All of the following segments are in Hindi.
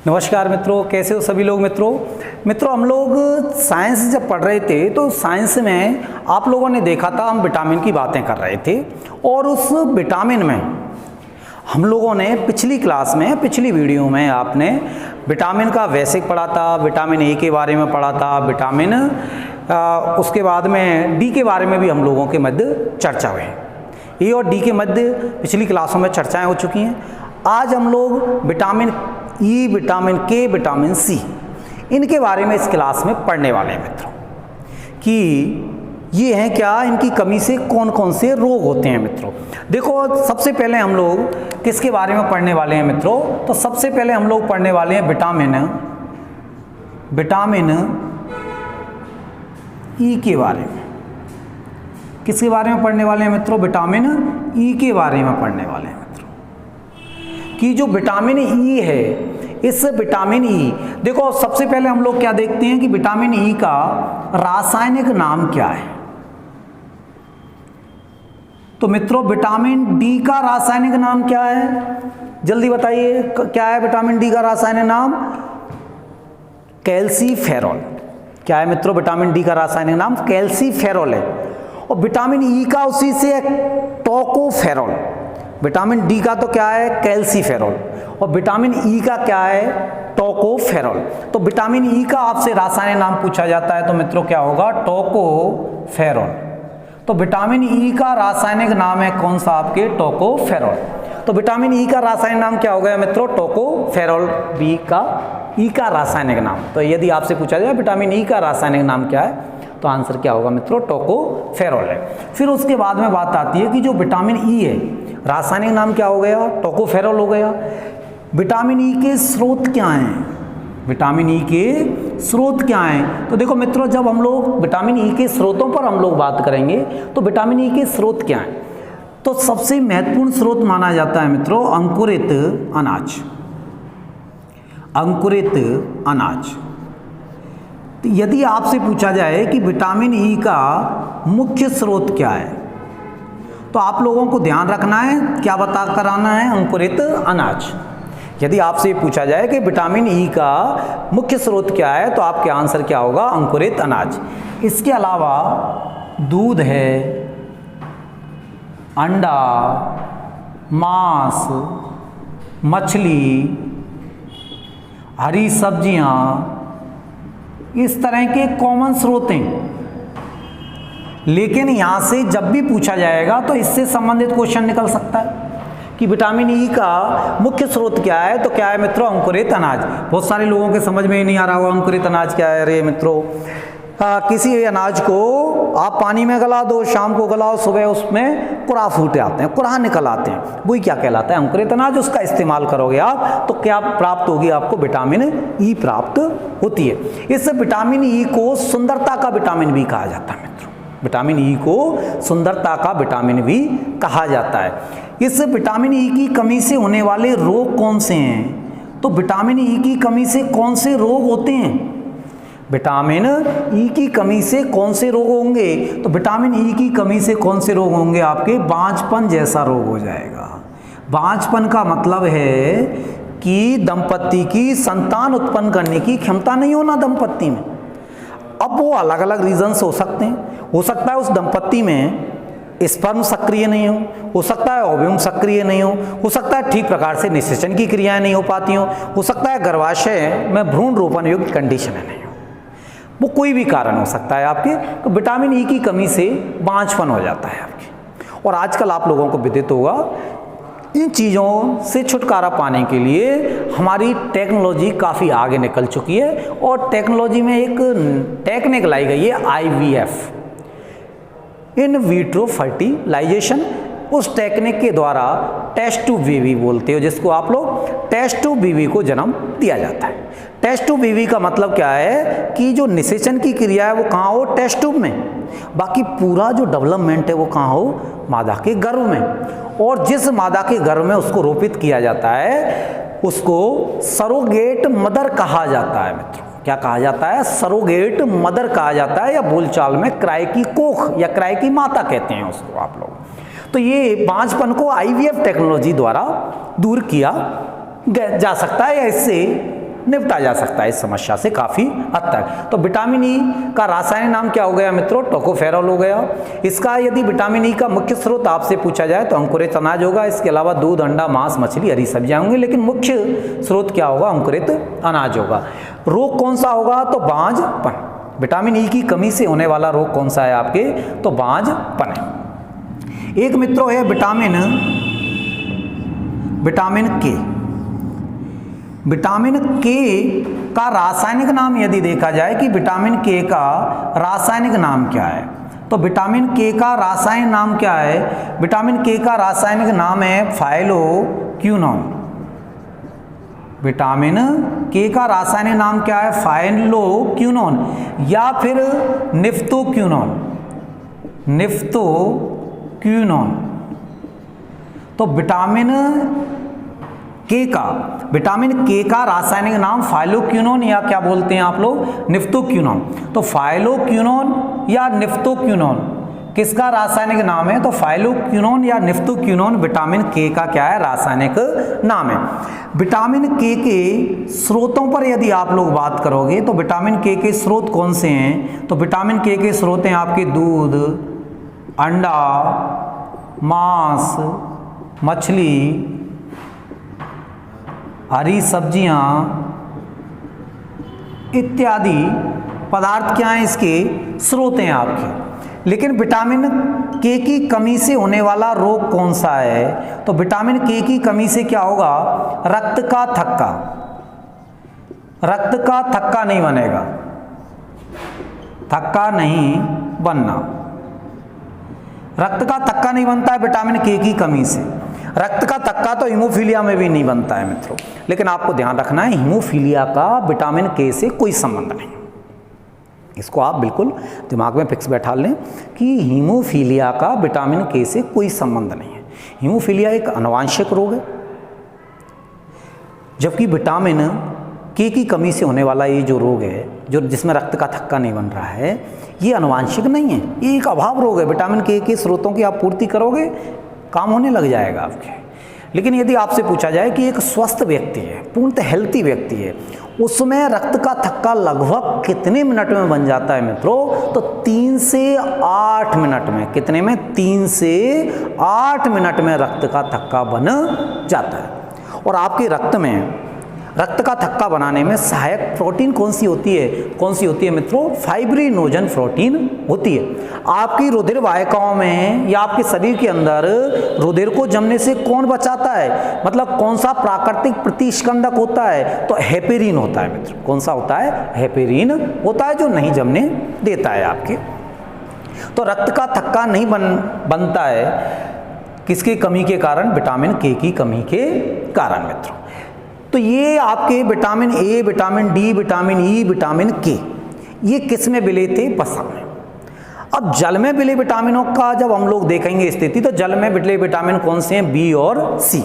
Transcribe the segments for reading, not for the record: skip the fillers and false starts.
नमस्कार मित्रों, कैसे हो सभी लोग। मित्रों हम लोग साइंस जब पढ़ रहे थे तो साइंस में आप लोगों ने देखा था, हम विटामिन की बातें कर रहे थे और उस विटामिन में हम लोगों ने पिछली क्लास में, पिछली वीडियो में आपने विटामिन का बेसिक पढ़ा था, विटामिन ए के बारे में पढ़ा था, विटामिन उसके बाद में डी के बारे में भी हम लोगों के मध्य चर्चा हुई। ए और डी के मध्य पिछली क्लासों में चर्चाएं हो चुकी हैं। आज हम लोग विटामिन ई, विटामिन के, विटामिन सी, इनके बारे में इस क्लास में पढ़ने वाले हैं मित्रों, कि ये हैं क्या, इनकी कमी से कौन कौन से रोग होते हैं मित्रों। देखो सबसे पहले हम लोग किसके बारे में पढ़ने वाले हैं मित्रों, तो सबसे पहले हम लोग पढ़ने वाले हैं विटामिन ई के बारे में। किसके बारे में पढ़ने वाले हैं मित्रों? विटामिन ई के बारे में पढ़ने वाले हैं मित्रों, कि जो विटामिन ई है, इस विटामिन ई, देखो सबसे पहले हम लोग क्या देखते हैं कि विटामिन ई का रासायनिक नाम क्या है। तो मित्रों विटामिन डी का रासायनिक नाम क्या है, जल्दी बताइए, क्या है विटामिन डी का रासायनिक नाम? कैल्सीफेरॉल। क्या है मित्रों विटामिन डी का रासायनिक नाम? कैल्सीफेरॉल है। और विटामिन ई का उसी से टोकोफेरॉल। विटामिन डी का तो क्या है? कैल्सीफेरॉल। और विटामिन ई का क्या है? टोकोफेरॉल। तो विटामिन ई का आपसे रासायनिक नाम पूछा जाता है तो मित्रों क्या होगा? टोकोफेरॉल। तो विटामिन ई का रासायनिक नाम है कौन सा आपके? टोकोफेरॉल। तो विटामिन ई का रासायनिक नाम क्या हो गया मित्रों? टोकोफेरॉल। बी का ई का रासायनिक नाम। तो यदि आपसे पूछा जाए विटामिन ई का रासायनिक नाम क्या है, तो आंसर क्या होगा मित्रों? टोकोफेरॉल है। फिर उसके बाद में बात आती है कि जो विटामिन ई है, रासायनिक नाम क्या हो गया? टोकोफेरॉल हो गया। विटामिन ई के स्रोत क्या हैं? विटामिन ई के स्रोत क्या हैं? तो देखो मित्रों, जब हम लोग विटामिन ई के स्रोतों पर हम लोग बात करेंगे तो विटामिन ई के स्रोत क्या हैं, तो सबसे महत्वपूर्ण स्रोत माना जाता है मित्रों अंकुरित अनाज। अंकुरित अनाज। तो यदि आपसे पूछा जाए कि विटामिन ई का मुख्य स्रोत क्या है, तो आप लोगों को ध्यान रखना है, क्या बता कर आना है? अंकुरित अनाज। यदि आपसे पूछा जाए कि विटामिन ई का मुख्य स्रोत क्या है, तो आपके आंसर क्या होगा? अंकुरित अनाज। इसके अलावा दूध है, अंडा, मांस, मछली, हरी सब्जियां, इस तरह के कॉमन स्रोत हैं। लेकिन यहां से जब भी पूछा जाएगा तो इससे संबंधित क्वेश्चन निकल सकता है कि विटामिन ई का मुख्य स्रोत क्या है, तो क्या है मित्रों? अंकुरित अनाज। बहुत सारे लोगों के समझ में ही नहीं आ रहा होगा अंकुरित अनाज क्या है। अरे मित्रों, किसी अनाज को आप पानी में गला दो, शाम को गलाओ, सुबह उसमें कुराह फूटे आते हैं, कुराह निकल आते हैं, वही क्या कहलाता है? अंकुरित अनाज। उसका इस्तेमाल करोगे आप तो क्या प्राप्त होगी आपको? विटामिन ई प्राप्त होती है। इस विटामिन ई को सुंदरता का विटामिन भी कहा जाता है मित्रों। विटामिन ई को सुंदरता का विटामिन भी कहा जाता है। इस विटामिन ई की कमी से होने वाले रोग कौन से हैं? तो विटामिन ई की कमी से कौन से रोग होते हैं? विटामिन ई की कमी से कौन से रोग होंगे? तो विटामिन ई की कमी से कौन से रोग होंगे आपके? बांझपन जैसा रोग हो जाएगा। बांझपन का मतलब है कि दंपत्ति की संतान उत्पन्न करने की क्षमता नहीं होना दंपत्ति में। अब वो अलग अलग रीजंस हो सकते हैं। हो सकता है उस दंपत्ति में स्पर्म सक्रिय नहीं हो सकता है ओव्यूम सक्रिय नहीं हो सकता है ठीक प्रकार से निषेचन की क्रियाएं नहीं हो पाती हो सकता है गर्भाशय में भ्रूण रोपण युक्त कंडीशन नहीं हो, वो कोई भी कारण हो सकता है आपके। तो विटामिन ई की कमी से बांझपन हो जाता है आपके। और आजकल आप लोगों को विदित होगा, इन चीज़ों से छुटकारा पाने के लिए हमारी टेक्नोलॉजी काफ़ी आगे निकल चुकी है और टेक्नोलॉजी में एक टेक्निक लाई गई है IVF, इन विट्रो फर्टिलाइजेशन। उस टेक्निक के द्वारा टेस्ट ट्यूब बेबी बोलते हो जिसको आप लोग, टेस्ट ट्यूब बेबी को जन्म दिया जाता है। टेस्ट ट्यूब बेबी का मतलब क्या है कि जो निषेचन की क्रिया है वो कहाँ हो? टेस्ट ट्यूब में। बाकी पूरा जो डेवलपमेंट है वो कहाँ हो? मादा के गर्भ में। और जिस मादा के गर्भ में उसको रोपित किया जाता है उसको सरोगेट मदर कहा जाता है मित्रों। क्या कहा जाता है? सरोगेट मदर कहा जाता है, या बोलचाल में क्राय की कोख या क्राय की माता कहते हैं उसको आप लोग। तो ये बांझपन को IVF टेक्नोलॉजी द्वारा दूर किया जा सकता है या इससे निपटा जा सकता है इस समस्या से काफ़ी हद तक। तो विटामिन ई का रासायनिक नाम क्या हो गया मित्रों? टोकोफेरॉल हो गया। इसका यदि विटामिन ई का मुख्य स्रोत आपसे पूछा जाए तो अंकुरित अनाज होगा। इसके अलावा दूध, अंडा, मांस, मछली, हरी सब्जियां होंगी, लेकिन मुख्य स्रोत क्या होगा? अंकुरित अनाज होगा। रोग कौन सा होगा? तो बांझपन। विटामिन ई की कमी से होने वाला रोग कौन सा है आपके? तो बांझपन है। एक मित्रों है विटामिन के। विटामिन के का रासायनिक नाम यदि देखा जाए कि विटामिन के का रासायनिक नाम क्या है, तो विटामिन के का रासायनिक नाम क्या है? विटामिन के का रासायनिक नाम है फाइलोक्विनोन। विटामिन के का रासायनिक नाम क्या है? फाइलोक्विनोन या फिर निफ्टोक्विनोन। निफ्टोक्विनोन। तो विटामिन के का रासायनिक नाम फाइलोक्विनोन या क्या बोलते हैं आप लोग? निफ्टोक्विनोन। तो फाइलोक्विनोन या निफ्टोक्विनोन किसका रासायनिक नाम है? तो फाइलोक्विनोन या निफ्टोक्विनोन विटामिन के का क्या है? रासायनिक नाम है। विटामिन के स्रोतों पर यदि आप लोग बात करोगे तो विटामिन के स्रोत कौन से हैं? तो विटामिन के स्रोत हैं आपके दूध, अंडा, मांस, मछली, हरी सब्जियां इत्यादि पदार्थ क्या हैं? इसके स्रोत हैं आपके। लेकिन विटामिन के की कमी से होने वाला रोग कौन सा है? तो विटामिन के की कमी से क्या होगा? रक्त का थक्का। रक्त का थक्का नहीं बनेगा, थक्का नहीं बनना। रक्त का थक्का नहीं बनता है विटामिन के की कमी से। रक्त का थक्का तो हीमोफीलिया में भी नहीं बनता है मित्रों, लेकिन आपको ध्यान रखना है हीमोफीलिया का विटामिन के से कोई संबंध नहीं। इसको आप बिल्कुल दिमाग में फिक्स बैठा लें कि हीमोफीलिया का विटामिन के से कोई संबंध नहीं है। हीमोफीलिया एक आनुवांशिक रोग है, जबकि विटामिन के की कमी से होने वाला ये जो रोग है, जो जिसमें रक्त का थक्का नहीं बन रहा है, ये आनुवांशिक नहीं है, ये एक अभाव रोग है। विटामिन के स्रोतों की आप पूर्ति करोगे, काम होने लग जाएगा आपके। लेकिन यदि आपसे पूछा जाए कि एक स्वस्थ व्यक्ति है, पूर्णतः हेल्थी व्यक्ति है, उसमें रक्त का थक्का लगभग कितने मिनट में बन जाता है मित्रों? तो 3 से 8 मिनट में। कितने में? 3 से 8 मिनट में रक्त का थक्का बन जाता है। और आपके रक्त में रक्त का थक्का बनाने में सहायक प्रोटीन कौन सी होती है? कौन सी होती है मित्रों? फाइब्रिनोजन प्रोटीन होती है। आपकी रुधिर वाहिकाओं में या आपके शरीर के अंदर रुधिर को जमने से कौन बचाता है? मतलब कौन सा प्राकृतिक प्रतिस्कंदक होता है? तो हेपेरिन होता है मित्रों। कौन सा होता है? हेपेरिन होता है, जो नहीं जमने देता है आपके। तो रक्त का थक्का नहीं बनता है किसकी कमी के कारण? विटामिन के की कमी के कारण मित्रों। तो ये आपके vitamin A, vitamin D, vitamin E, vitamin के, ये किस में विलय थे? वसा में। अब जल में विलय विटामिनों का जब हम लोग देखेंगे स्थिति, तो जल में विलय विटामिन कौन से हैं? बी और सी।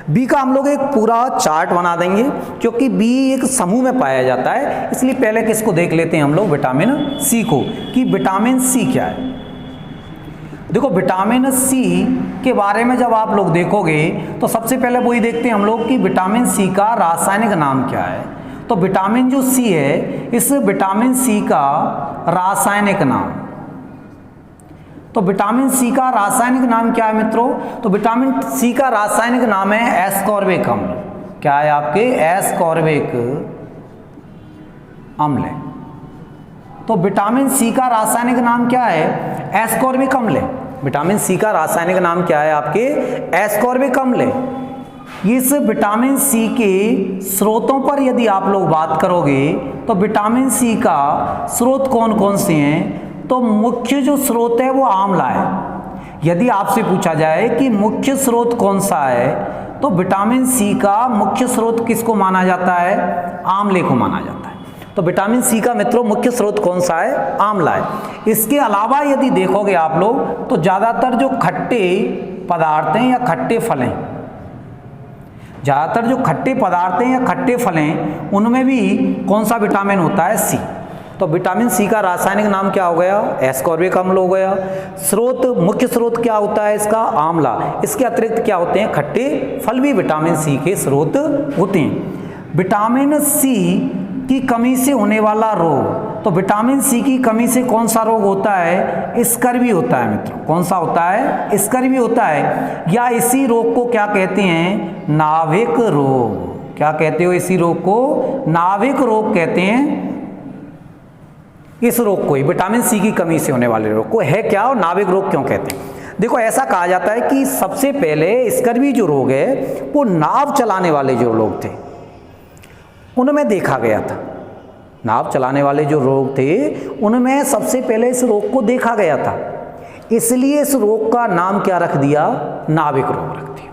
बी का हम लोग एक पूरा चार्ट बना देंगे, क्योंकि बी एक समूह में पाया जाता है, इसलिए पहले किसको देख लेते हैं हम लोग? विटामिन सी को, कि विटामिन सी क्या है। देखो विटामिन सी के बारे में जब आप लोग देखोगे तो सबसे पहले वही देखते हैं हम लोग कि विटामिन सी का रासायनिक नाम क्या है। तो विटामिन जो सी है, इस विटामिन सी का रासायनिक नाम, तो विटामिन सी का रासायनिक नाम क्या है मित्रों? तो विटामिन सी का रासायनिक नाम है एस्कॉर्बिक अम्ल। क्या है आपके? एस्कॉर्बिक अम्ल। तो विटामिन सी का रासायनिक नाम क्या है? एस्कॉर्बिक अम्ल। विटामिन सी का रासायनिक नाम क्या है आपके? एस्कॉर्बिक अम्ल। इस विटामिन सी के स्रोतों पर यदि आप लोग बात करोगे तो विटामिन सी का स्रोत कौन कौन से हैं? तो मुख्य जो स्रोत है वो आंवला है। यदि आपसे पूछा जाए कि मुख्य स्रोत कौन सा है, तो विटामिन सी का मुख्य स्रोत किसको माना जाता है? आंवले को माना जाता है। तो विटामिन सी का मित्रों मुख्य स्रोत कौन सा है? आंवला है। इसके अलावा यदि देखोगे आप लोग तो ज़्यादातर जो खट्टे पदार्थ हैं या खट्टे फल हैं, ज़्यादातर जो खट्टे पदार्थ हैं या खट्टे फल हैं, उनमें भी कौन सा विटामिन होता है? सी। तो विटामिन सी का रासायनिक नाम क्या हो गया? एस्कॉर्बिक अम्ल हो गया। स्रोत, मुख्य स्रोत क्या होता है इसका? आंवला। इसके अतिरिक्त क्या होते हैं? खट्टे फल भी विटामिन सी के स्रोत होते हैं। विटामिन सी की कमी से होने वाला रोग। तो विटामिन सी की कमी से कौन सा रोग होता है? स्कर्वी होता है मित्रों। कौन सा होता है? स्कर्वी होता है। या इसी रोग को क्या कहते हैं? नाभिक रोग। क्या कहते हो? इसी रोग को नाभिक रोग कहते हैं। इस रोग को ही, विटामिन सी की कमी से होने वाले रोग को है क्या और नाभिक रोग क्यों कहते हैं? देखो, ऐसा कहा जाता है कि सबसे पहले स्कर्वी जो रोग है वो नाव चलाने वाले जो लोग थे उनमें देखा गया था। नाव चलाने वाले जो रोग थे उनमें सबसे पहले इस रोग को देखा गया था, इसलिए इस रोग का नाम क्या रख दिया? नाभिक रोग रख दिया।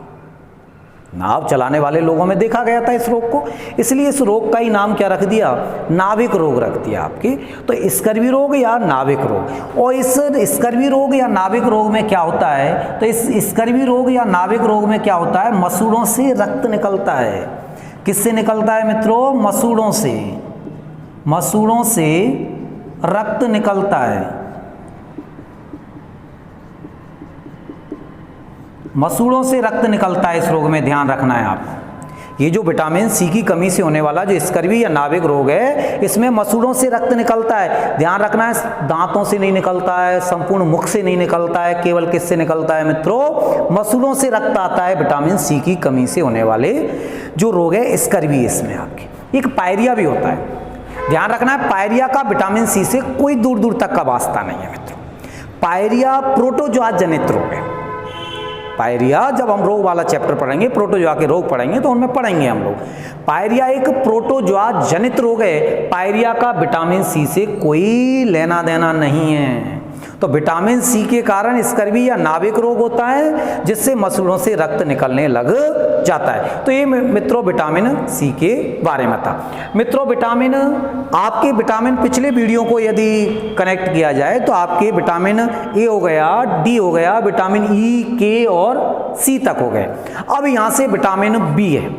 नाव चलाने वाले लोगों में देखा गया था इस रोग को, इसलिए इस रोग का ही नाम क्या रख दिया? नाभिक रोग रख दिया आपके। तो स्कर्वी रोग या नाभिक रोग, और इस स्कर्वी रोग या नाभिक रोग में क्या होता है? तो इस स्कर्वी रोग या नाभिक रोग में क्या होता है? मसूड़ों से रक्त निकलता है। किससे निकलता है मित्रों? मसूड़ों से। मसूड़ों से रक्त निकलता है। मसूड़ों से रक्त निकलता है इस रोग में, ध्यान रखना है आपको। ये जो विटामिन सी की कमी से होने वाला जो स्कर्वी या नाभिक रोग है, इसमें मसूड़ों से रक्त निकलता है। ध्यान रखना है, दांतों से नहीं निकलता है, संपूर्ण मुख से नहीं निकलता है, केवल किससे निकलता है मित्रों? मसूड़ों से रक्त आता है विटामिन सी की कमी से होने वाले जो रोग है स्कर्वी। इसमें आपके एक पायरिया भी होता है। ध्यान रखना है, पायरिया का विटामिन सी से कोई दूर दूर तक का वास्ता नहीं है मित्रों। पायरिया प्रोटोजोआ जनित रोग है। पायरिया, जब हम रोग वाला चैप्टर पढ़ेंगे, प्रोटोजोआ के रोग पढ़ेंगे, तो उनमें पढ़ेंगे हम लोग। पायरिया एक प्रोटोजोआ जनित रोग है। पायरिया का विटामिन सी से कोई लेना देना नहीं है। तो विटामिन सी के कारण स्कर्वी या नाभिक रोग होता है, जिससे मसूड़ों से रक्त निकलने लग जाता है। तो ये मित्रों विटामिन सी के बारे में था। मित्रों विटामिन, आपके विटामिन पिछले वीडियो को यदि कनेक्ट किया जाए तो आपके विटामिन ए हो गया, डी हो गया, विटामिन ई, के और सी तक हो गए। अब यहाँ से विटामिन बी है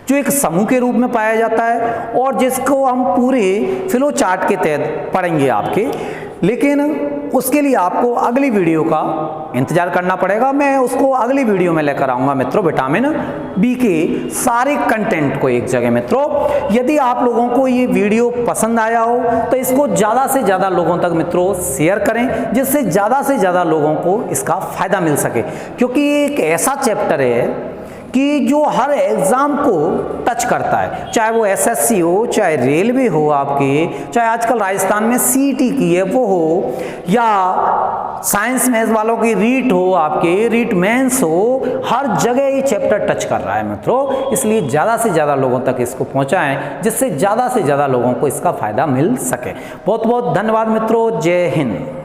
जो एक समूह के रूप में पाया जाता है और जिसको हम पूरे फ्लो चार्ट के तहत पढ़ेंगे आपके, लेकिन उसके लिए आपको अगली वीडियो का इंतजार करना पड़ेगा। मैं उसको अगली वीडियो में लेकर आऊंगा मित्रों, विटामिन बी के सारे कंटेंट को एक जगह। मित्रों, यदि आप लोगों को ये वीडियो पसंद आया हो तो इसको ज़्यादा से ज़्यादा लोगों तक मित्रों शेयर करें, जिससे ज़्यादा से ज़्यादा लोगों को इसका फायदा मिल सके। क्योंकि ये एक ऐसा चैप्टर है कि जो हर एग्जाम को टच करता है, चाहे वो एसएससी हो, चाहे रेलवे हो आपके, चाहे आजकल राजस्थान में सीईटी की है वो हो, या साइंस मैथ्स वालों की रीट हो, आपके रीट मेंस हो, हर जगह ये चैप्टर टच कर रहा है मित्रों। इसलिए ज़्यादा से ज़्यादा लोगों तक इसको पहुंचाएं, जिससे ज़्यादा से ज़्यादा लोगों को इसका फायदा मिल सके। बहुत बहुत धन्यवाद मित्रों। जय हिंद।